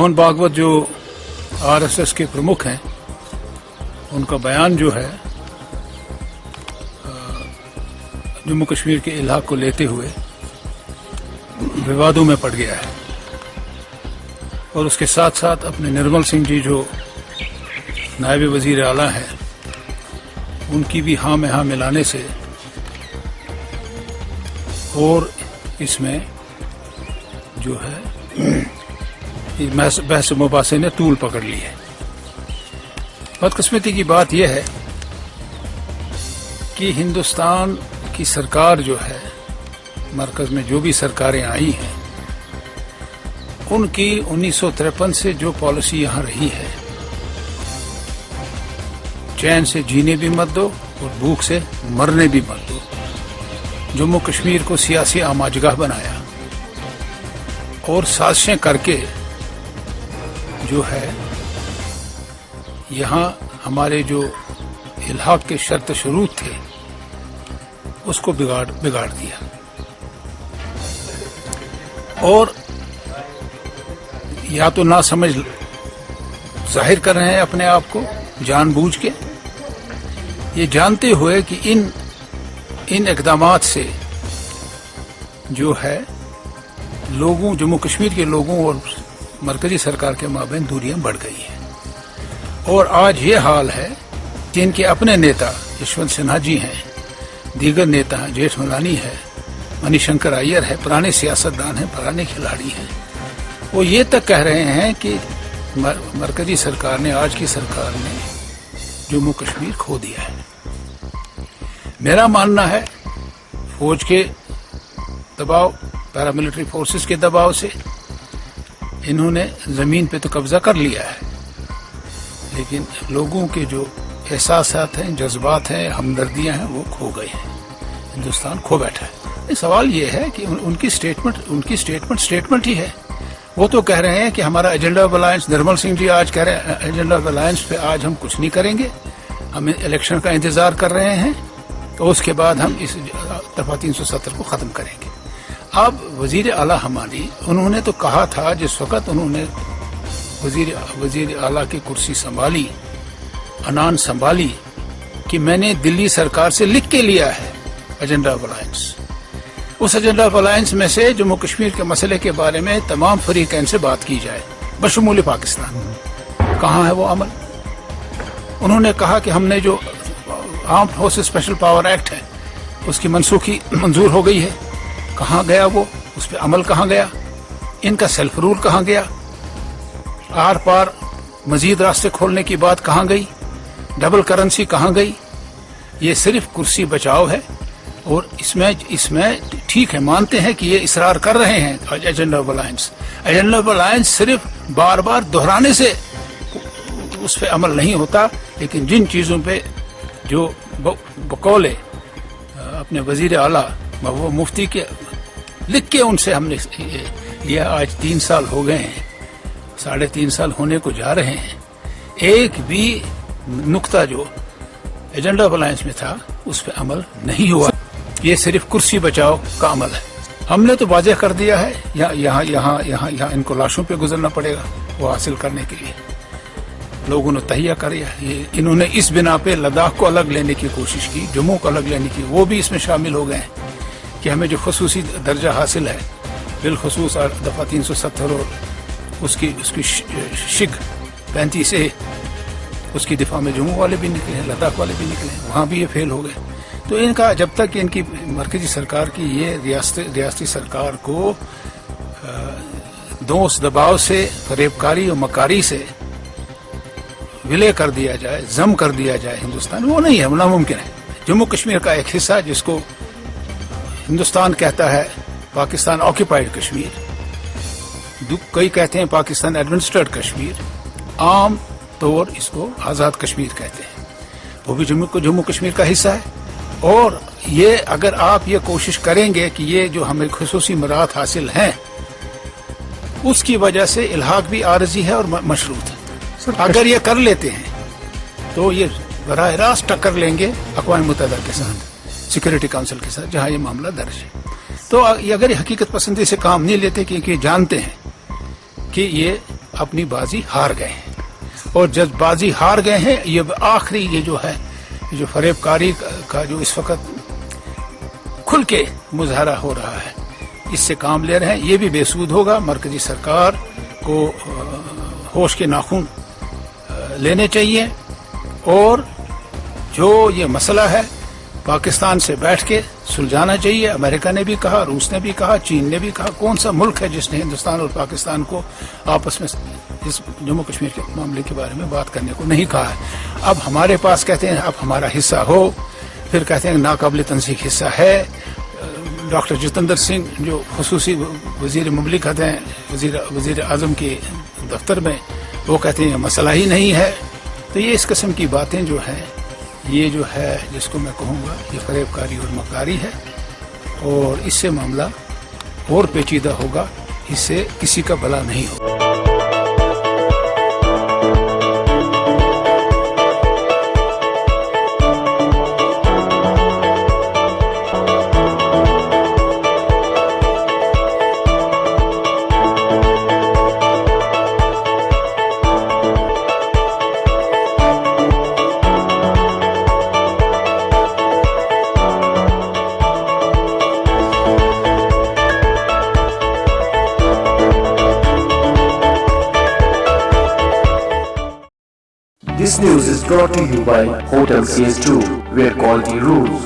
मोहन भागवत जो आरएसएस के प्रमुख हैं, उनका बयान जो है जम्मू कश्मीर के इलाक़ को लेते हुए विवादों में पड़ गया है। और उसके साथ साथ अपने निर्मल सिंह जी जो नायब वज़ीर आला हैं, उनकी भी हाँ में हाँ मिलाने से और इसमें जो है बहस मुबासे ने तूल पकड़ ली है। बदकिस्मती की बात यह है कि हिंदुस्तान की सरकार जो है, मरकज में जो भी सरकारें आई हैं, उनकी 1953 से जो पॉलिसी यहाँ रही है, चैन से जीने भी मत दो और भूख से मरने भी मत दो, जम्मू कश्मीर को सियासी आमाजगाह बनाया और साजिशें करके जो है यहाँ हमारे जो इलाक़ के शर्त शरूत थे उसको बिगाड़ दिया। और या तो ना समझ जाहिर कर रहे हैं अपने आप को जानबूझ के, ये जानते हुए कि इन इक़दामात से जो है लोगों, जम्मू कश्मीर के लोगों और मरकजी सरकार के माबैन दूरियां बढ़ गई हैं। और आज ये हाल है कि इनके अपने नेता यशवंत सिन्हा जी हैं, दीगर नेता हैं, जेठमलानी है, मणिशंकर अय्यर है, पुराने सियासतदान हैं, पुराने खिलाड़ी हैं, वो ये तक कह रहे हैं कि मरकजी सरकार ने, आज की सरकार ने जम्मू कश्मीर खो दिया है। मेरा मानना है फौज के दबाव, पैरामिलिट्री फोर्सेस के दबाव से इन्होंने जमीन पे तो कब्जा कर लिया है, लेकिन लोगों के जो एहसासात हैं, जज्बात हैं, हमदर्दियां हैं, वो खो गए हैं। हिंदुस्तान खो बैठा है। सवाल ये है कि उनकी स्टेटमेंट ही है। वो तो कह रहे हैं कि हमारा agenda of alliance, Nirmal Singh ji आज कह रहे हैं एजेंडा ऑफ अलायंस पे आज हम कुछ नहीं करेंगे, हम इलेक्शन का इंतजार कर रहे हैं, तो उसके बाद हम इस दफा 370 को खत्म करेंगे। अब वजीर आला हमारी, उन्होंने तो कहा था जिस वक्त उन्होंने वजीर आला की कुर्सी संभाली, अनान संभाली, कि मैंने दिल्ली सरकार से लिख के लिया है एजेंडा ऑफ अलायंस। उस एजेंडा ऑफ अलायंस में से जम्मू कश्मीर के मसले के बारे में तमाम फरीकैन से बात की जाए, बशमूल पाकिस्तान। कहाँ है वो अमल? उन्होंने कहा कि हमने जो armed forces special power act है उसकी मनसूखी मंजूर हो गई है। कहाँ गया वो? उस पर अमल कहाँ गया? इनका सेल्फ रूल कहाँ गया? आर पार मजीद रास्ते खोलने की बात कहाँ गई? डबल करेंसी कहाँ गई? ये सिर्फ कुर्सी बचाव है। और इसमें ठीक है, मानते हैं कि ये इसरार कर रहे हैं agenda of alliance. Agenda of alliance सिर्फ बार बार दोहराने से उस पर अमल नहीं होता, लेकिन जिन चीज़ों पे जो बकौले अपने वजीर आला वो मुफ्ती के लिख के उनसे हमने लिया, आज 3 साल हो गए हैं, 3.5 साल होने को जा रहे हैं, एक भी नुक्ता जो एजेंडा ऑफ अलायंस में था उस पर अमल नहीं हुआ। ये सिर्फ कुर्सी बचाओ का अमल है। हमने तो वाज़ेह कर दिया है, यहाँ इनको लाशों पे गुजरना पड़ेगा वो हासिल करने के लिए। लोगों ने तहिया कर दिया। इन्होंने इस बिना पे लद्दाख को अलग लेने की कोशिश की, जम्मू को अलग लेने की, वो भी इसमें शामिल हो गए हैं कि हमें जो खसूसी दर्जा हासिल है, बिलखसूस दफ़ा 370 और उसकी शिक 35A, उसकी दिफा में जम्मू वाले भी निकले हैं, लद्दाख वाले भी निकले हैं, वहाँ भी ये फेल हो गए। तो इनका जब तक इनकी मरकजी सरकार की ये रियासती सरकार को दोस्त दबाव से, फरेबकारी और मकारी से विलय कर दिया जाए, जम कर दिया जाए हिंदुस्तान, वो नहीं है, वो नामुमकिन है। जम्मू कश्मीर का एक हिस्सा जिसको हिंदुस्तान कहता है पाकिस्तान ऑक्यूपाइड कश्मीर, कई कहते हैं पाकिस्तान एडमिनिस्ट्रेटेड कश्मीर, आम तौर इसको आज़ाद कश्मीर कहते हैं, वो भी जम्मू कश्मीर का हिस्सा है। और ये अगर आप ये कोशिश करेंगे कि ये जो हमें खुसूसी मराहत हासिल हैं उसकी वजह से इल्हाक भी आरजी है और मशरूत है, अगर ये कर लेते हैं तो ये बराह रास्त टक्कर लेंगे अक़वाम मुत्तहिदा के साथ, सिक्योरिटी काउंसिल के साथ, जहाँ ये मामला दर्ज है। तो अगर ये हकीकत पसंदी से काम नहीं लेते, क्योंकि जानते हैं कि ये اپنی بازی ہار گئے ہیں، اور جب بازی ہار گئے ہیں یہ آخری یہ جو ہے جو فریب کاری کا جو اس وقت کھل کے مظاہرہ ہو رہا ہے اس سے کام لے رہے ہیں، یہ بھی بے سود ہوگا۔ مرکزی سرکار کو ہوش کے ناخن لینے چاہیے، اور جو یہ مسئلہ ہے پاکستان سے بیٹھ کے سلجھانا چاہیے۔ امریکہ نے بھی کہا، روس نے بھی کہا، چین نے بھی کہا، کون سا ملک ہے جس نے ہندوستان اور پاکستان کو آپس میں اس جموں کشمیر کے معاملے کے بارے میں بات کرنے کو نہیں کہا ہے؟ اب ہمارے پاس کہتے ہیں اب ہمارا حصہ ہو، پھر کہتے ہیں ناقابل تنسیق حصہ ہے۔ ڈاکٹر جتیندر سنگھ جو خصوصی وزیر مملکت ہیں وزیر اعظم کے دفتر میں، وہ کہتے ہیں یہ مسئلہ ہی نہیں ہے۔ تو یہ اس قسم کی باتیں جو ہیں، یہ جو ہے جس کو میں کہوں گا یہ فریب کاری اور مکاری ہے، اور اس سے معاملہ اور پیچیدہ ہوگا، اس سے کسی کا بھلا نہیں ہوگا۔ This news is brought to you by Hotel CS2, where quality rules.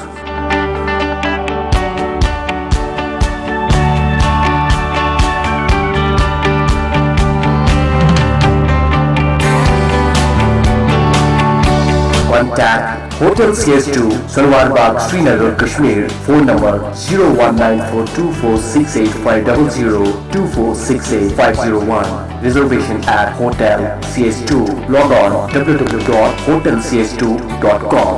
Contact Hotel CS2, Salwar Bagh, Srinagar, Kashmir. Phone number 01942468500 2468501. Reservation at Hotel CS2. Log on www.hotelcs2.com.